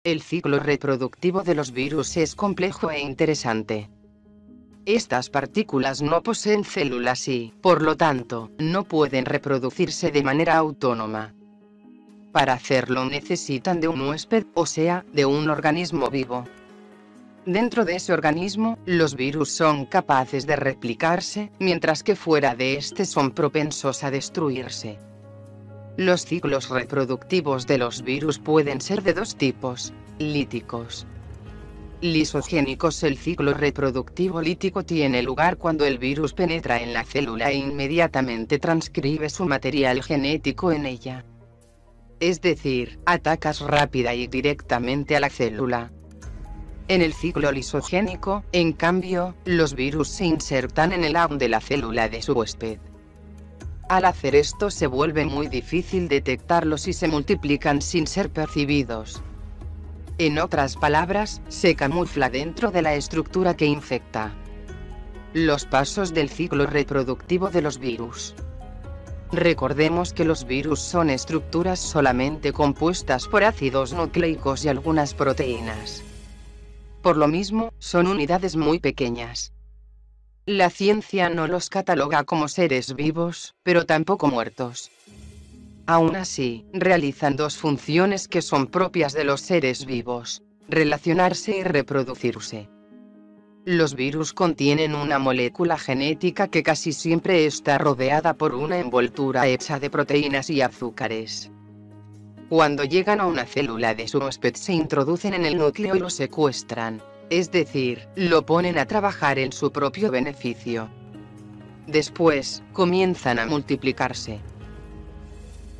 El ciclo reproductivo de los virus es complejo e interesante. Estas partículas no poseen células y, por lo tanto, no pueden reproducirse de manera autónoma. Para hacerlo necesitan de un huésped, o sea, de un organismo vivo. Dentro de ese organismo, los virus son capaces de replicarse, mientras que fuera de este son propensos a destruirse. Los ciclos reproductivos de los virus pueden ser de dos tipos: líticos. Lisogénicos. El ciclo reproductivo lítico tiene lugar cuando el virus penetra en la célula e inmediatamente transcribe su material genético en ella. Es decir, atacas rápida y directamente a la célula. En el ciclo lisogénico, en cambio, los virus se insertan en el ADN de la célula de su huésped. Al hacer esto se vuelve muy difícil detectarlos y se multiplican sin ser percibidos. En otras palabras, se camufla dentro de la estructura que infecta. Los pasos del ciclo reproductivo de los virus. Recordemos que los virus son estructuras solamente compuestas por ácidos nucleicos y algunas proteínas. Por lo mismo, son unidades muy pequeñas. La ciencia no los cataloga como seres vivos, pero tampoco muertos. Aún así, realizan dos funciones que son propias de los seres vivos: relacionarse y reproducirse. Los virus contienen una molécula genética que casi siempre está rodeada por una envoltura hecha de proteínas y azúcares. Cuando llegan a una célula de su huésped se introducen en el núcleo y lo secuestran, es decir, lo ponen a trabajar en su propio beneficio. Después, comienzan a multiplicarse.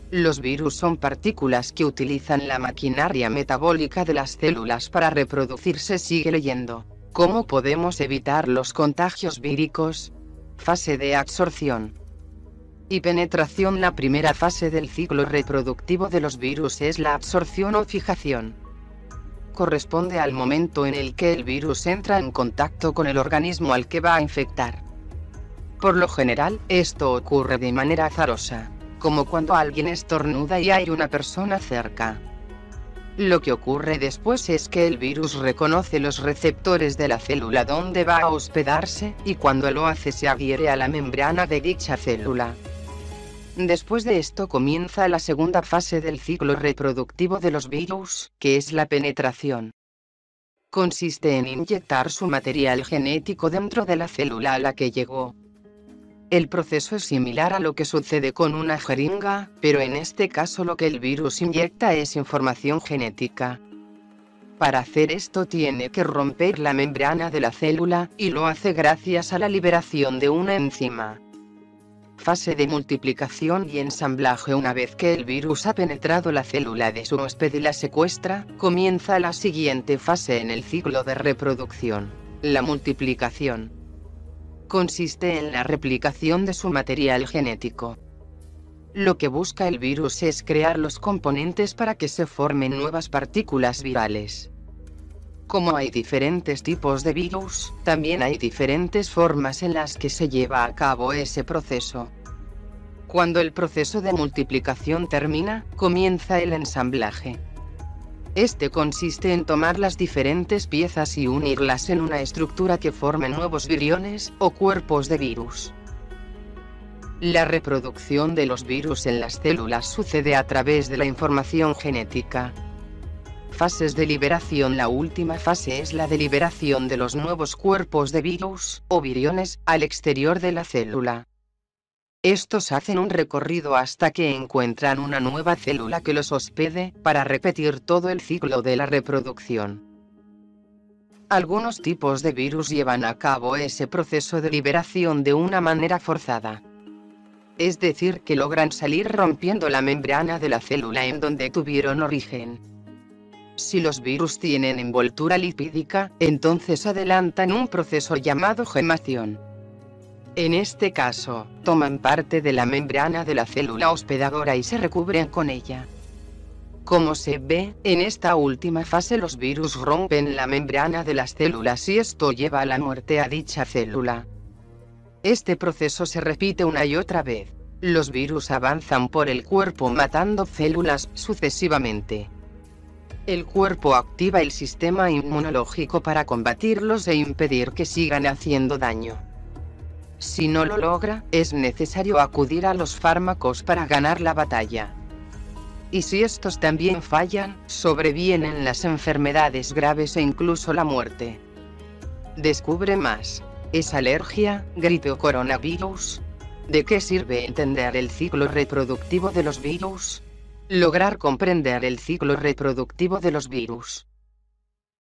Los virus son partículas que utilizan la maquinaria metabólica de las células para reproducirse. Sigue leyendo. ¿Cómo podemos evitar los contagios víricos? Fase de absorción y penetración. La primera fase del ciclo reproductivo de los virus es la absorción o fijación. Corresponde al momento en el que el virus entra en contacto con el organismo al que va a infectar. Por lo general, esto ocurre de manera azarosa, como cuando alguien estornuda y hay una persona cerca. Lo que ocurre después es que el virus reconoce los receptores de la célula donde va a hospedarse, y cuando lo hace se adhiere a la membrana de dicha célula. Después de esto comienza la segunda fase del ciclo reproductivo de los virus, que es la penetración. Consiste en inyectar su material genético dentro de la célula a la que llegó. El proceso es similar a lo que sucede con una jeringa, pero en este caso lo que el virus inyecta es información genética. Para hacer esto tiene que romper la membrana de la célula, y lo hace gracias a la liberación de una enzima. Fase de multiplicación y ensamblaje. Una vez que el virus ha penetrado la célula de su huésped y la secuestra, comienza la siguiente fase en el ciclo de reproducción: la multiplicación. Consiste en la replicación de su material genético. Lo que busca el virus es crear los componentes para que se formen nuevas partículas virales. Como hay diferentes tipos de virus, también hay diferentes formas en las que se lleva a cabo ese proceso. Cuando el proceso de multiplicación termina, comienza el ensamblaje. Este consiste en tomar las diferentes piezas y unirlas en una estructura que forme nuevos viriones, o cuerpos de virus. La reproducción de los virus en las células sucede a través de la información genética. Fases de liberación. La última fase es la de liberación de los nuevos cuerpos de virus, o viriones, al exterior de la célula. Estos hacen un recorrido hasta que encuentran una nueva célula que los hospede, para repetir todo el ciclo de la reproducción. Algunos tipos de virus llevan a cabo ese proceso de liberación de una manera forzada. Es decir, que logran salir rompiendo la membrana de la célula en donde tuvieron origen. Si los virus tienen envoltura lipídica, entonces adelantan un proceso llamado gemación. En este caso, toman parte de la membrana de la célula hospedadora y se recubren con ella. Como se ve, en esta última fase los virus rompen la membrana de las células y esto lleva a la muerte a dicha célula. Este proceso se repite una y otra vez. Los virus avanzan por el cuerpo matando células sucesivamente. El cuerpo activa el sistema inmunológico para combatirlos e impedir que sigan haciendo daño. Si no lo logra, es necesario acudir a los fármacos para ganar la batalla. Y si estos también fallan, sobrevienen las enfermedades graves e incluso la muerte. Descubre más. ¿Es alergia, gripe o coronavirus? ¿De qué sirve entender el ciclo reproductivo de los virus? Lograr comprender el ciclo reproductivo de los virus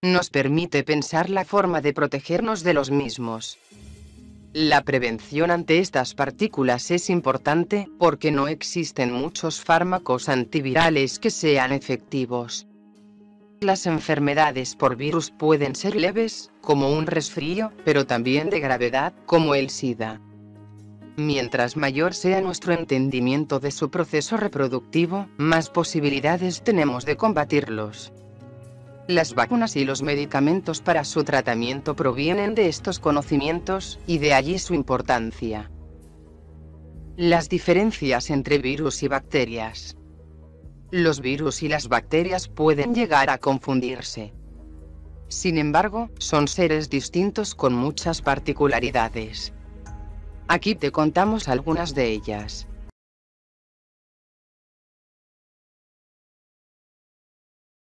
nos permite pensar la forma de protegernos de los mismos. La prevención ante estas partículas es importante porque no existen muchos fármacos antivirales que sean efectivos. Las enfermedades por virus pueden ser leves, como un resfrío, pero también de gravedad, como el SIDA. Mientras mayor sea nuestro entendimiento de su proceso reproductivo, más posibilidades tenemos de combatirlos. Las vacunas y los medicamentos para su tratamiento provienen de estos conocimientos, y de allí su importancia. Las diferencias entre virus y bacterias. Los virus y las bacterias pueden llegar a confundirse. Sin embargo, son seres distintos con muchas particularidades. Aquí te contamos algunas de ellas.